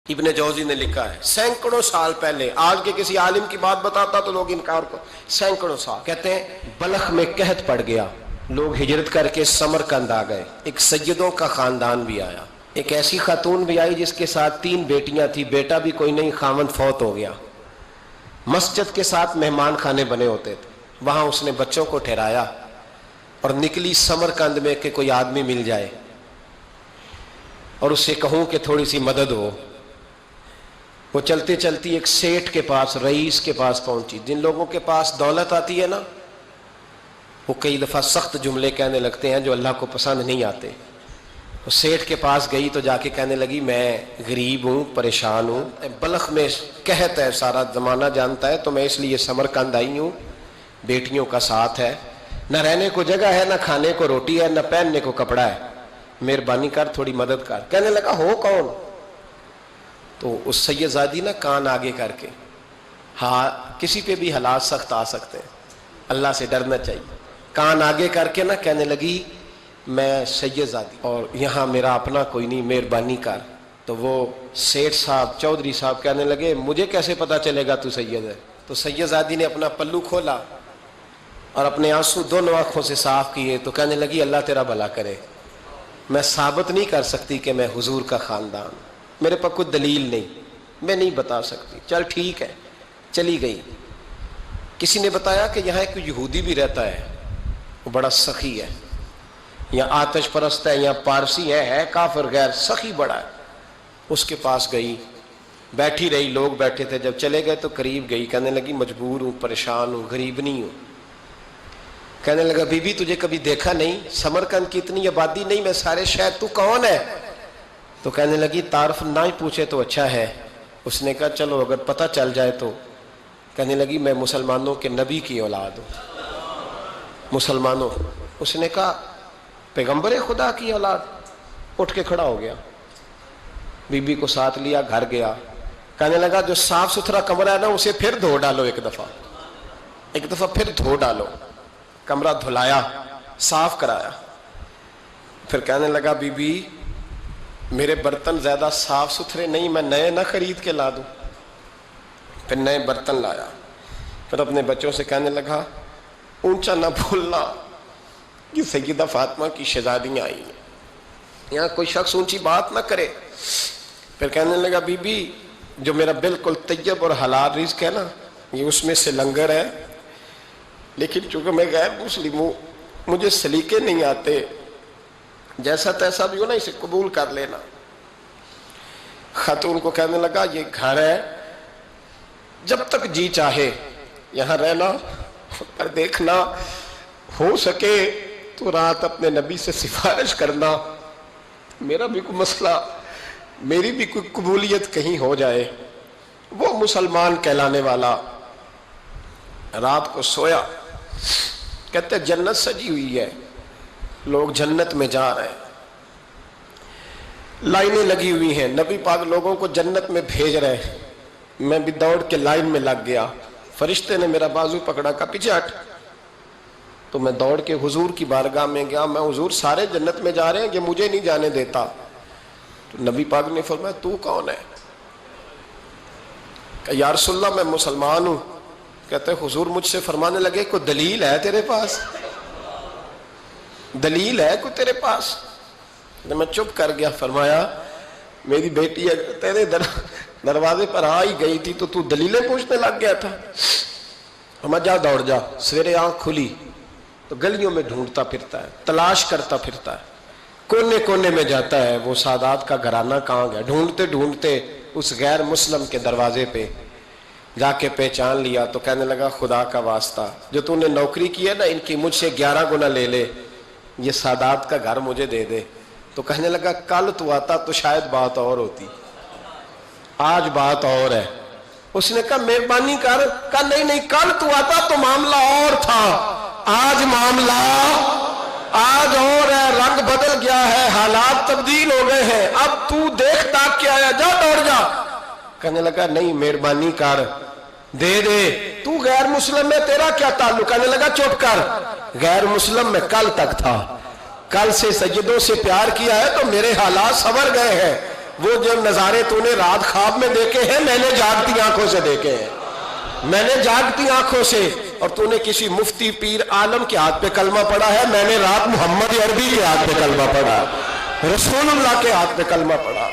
ابن جوزی نے لکھا ہے سینکڑوں سال پہلے، آج کے کسی عالم کی بات بتاتا تو لوگ انکار کو، سینکڑوں سال کہتے ہیں بلخ میں قحط پڑ گیا، لوگ ہجرت کر کے سمرقند آ گئے، ایک سیدوں کا خاندان بھی آیا، ایک ایسی خاتون بھی آئی جس کے ساتھ 3 بیٹیاں تھی، بیٹا بھی کوئی نہیں، خاوند فوت ہو گیا، مسجد کے ساتھ مہمان خانے بنے ہوتے تھے، وہاں اس نے بچوں کو ٹھہرایا اور نکلی سمرقند میں کہ کوئی آدمی مل جائے اور اس سے کہوں کہ تھوڑی سی مدد ہو۔ وہ چلتے چلتی ایک سیٹھ کے پاس، رئیس کے پاس پہنچی۔ جن لوگوں کے پاس دولت آتی ہے نا، وہ کئی دفعہ سخت جملے کہنے لگتے ہیں جو اللہ کو پسند نہیں آتے۔ وہ سیٹھ کے پاس گئی تو جا کے کہنے لگی میں غریب ہوں، پریشان ہوں، بلخ میں قحط ہے، سارا زمانہ جانتا ہے، تو میں اس لیے سمرقند آئی ہوں، بیٹیوں کا ساتھ ہے، نہ رہنے کو جگہ ہے، نہ کھانے کو روٹی ہے، نہ پہننے کو کپڑا ہے، مہربانی کر تھوڑی مدد کر۔ کہنے لگا ہو کون؟ تو اس سید زادی نا کان آگے کر کے، ہاں کسی پہ بھی حالات سخت آ سکتے ہیں، اللہ سے ڈرنا چاہیے، کان آگے کر کے نا کہنے لگی میں سید زادی اور یہاں میرا اپنا کوئی نہیں، مہربانی کر۔ تو وہ سیٹھ صاحب، چودھری صاحب کہنے لگے مجھے کیسے پتا چلے گا تو سید ہے؟ تو سید زادی نے اپنا پلو کھولا اور اپنے آنسو دونوں آنکھوں سے صاف کیے تو کہنے لگی اللہ تیرا بھلا کرے، میں ثابت نہیں کر سکتی کہ میں حضور کا خاندان، میرے پاس کوئی دلیل نہیں، میں نہیں بتا سکتی، چل ٹھیک ہے، چلی گئی۔ کسی نے بتایا کہ یہاں ایک یہودی بھی رہتا ہے، وہ بڑا سخی ہے، یا آتش پرست ہے، یا پارسی ہے کافر غیر، سخی بڑا ہے۔ اس کے پاس گئی، بیٹھی رہی، لوگ بیٹھے تھے، جب چلے گئے تو قریب گئی، کہنے لگی مجبور ہوں، پریشان ہوں، غریب نہیں ہوں۔ کہنے لگا بی بی تجھے کبھی دیکھا نہیں، سمرقند کی اتنی آبادی نہیں، میں سارے شہر، تو کون ہے؟ تو کہنے لگی تعارف نہ ہی پوچھے تو اچھا ہے۔ اس نے کہا چلو اگر پتہ چل جائے تو۔ کہنے لگی میں مسلمانوں کے نبی کی اولاد ہوں، مسلمانوں۔ اس نے کہا پیغمبر خدا کی اولاد؟ اٹھ کے کھڑا ہو گیا، بی بی کو ساتھ لیا، گھر گیا، کہنے لگا جو صاف ستھرا کمرہ ہے نا اسے پھر دھو ڈالو، ایک دفعہ پھر دھو ڈالو۔ کمرہ دھلایا، صاف کرایا، پھر کہنے لگا بی بی میرے برتن زیادہ صاف ستھرے نہیں، میں نئے نہ خرید کے لا دوں۔ پھر نئے برتن لایا، پھر اپنے بچوں سے کہنے لگا اونچا نہ بھولنا کہ سیدہ فاطمہ کی شہزادیاں آئی ہیں، یہاں کوئی شخص اونچی بات نہ کرے۔ پھر کہنے لگا بی بی جو میرا بالکل طیب اور حلال رزق ہے نا، یہ اس میں سے لنگر ہے، لیکن چونکہ میں غیر مسلم ہوں، مجھے سلیقے نہیں آتے، جیسا تیسا بھی ہو نا اسے قبول کر لینا۔ خاتون کو کہنے لگا یہ گھر ہے، جب تک جی چاہے یہاں رہنا، پر دیکھنا ہو سکے تو رات اپنے نبی سے سفارش کرنا، میرا بھی کوئی مسئلہ، میری بھی کوئی قبولیت کہیں ہو جائے۔ وہ مسلمان کہلانے والا رات کو سویا، کہتے جنت سجی ہوئی ہے، لوگ جنت میں جا رہے ہیں، لائنیں لگی ہوئی ہیں، نبی پاک لوگوں کو جنت میں بھیج رہے ہیں، میں بھی دوڑ کے لائن میں لگ گیا، فرشتے نے میرا بازو پکڑا، کہا پیچھے ہٹ، تو میں دوڑ کے حضور کی بارگاہ میں گیا، میں حضور سارے جنت میں جا رہے ہیں، یہ مجھے نہیں جانے دیتا۔ تو نبی پاک نے فرمایا تو کون ہے؟ کہ یا رسول اللہ میں مسلمان ہوں۔ کہتے حضور مجھ سے فرمانے لگے کوئی دلیل ہے تیرے پاس؟ دلیل ہے کوئی تیرے پاس؟ میں چپ کر گیا۔ فرمایا میری بیٹی تیرے دروازے پر آ ہی گئی تھی تو دلیلیں پوچھنے لگ گیا تھا؟ ہم جا دوڑ جا۔ سویرے آنکھ کھلی تو گلیوں میں ڈھونڈتا پھرتا ہے، تلاش کرتا پھرتا ہے، کونے کونے میں جاتا ہے وہ سادات کا گھرانہ کہاں گیا، ڈھونڈتے ڈھونڈتے اس غیر مسلم کے دروازے پہ جا کے پہچان لیا۔ تو کہنے لگا خدا کا واسطہ جو تو نے نوکری کی ہے نا ان کی مجھ سے 11 گنا لے لے، یہ سادات کا گھر مجھے دے دے۔ تو کہنے لگا کل تو آتا تو شاید بات اور ہوتی، آج بات اور ہے۔ اس نے کہا مہربانی کر، کہا نہیں کل تو آتا تو معاملہ اور تھا، آج معاملہ آج اور ہے، رنگ بدل گیا ہے، حالات تبدیل ہو گئے ہیں، اب تو دیکھ تاک کے آیا، جا دوڑ جا۔ کہنے لگا نہیں مہربانی کر، دے دے، تو غیر مسلم میں تیرا کیا تعلق؟ کہنے لگا چپ کر، غیر مسلم میں کل تک تھا، کل سے سیدوں سے پیار کیا ہے تو میرے حالات سنور گئے ہیں، وہ جو نظارے تو نے رات خواب میں دیکھے ہیں میں نے جاگتی آنکھوں سے دیکھے ہیں، میں نے جاگتی آنکھوں سے۔ اور تو نے کسی مفتی پیر عالم کے ہاتھ پہ کلمہ پڑھا ہے، میں نے رات محمد عربی کے ہاتھ پہ کلمہ پڑھا، رسول اللہ کے ہاتھ پہ کلمہ پڑھا۔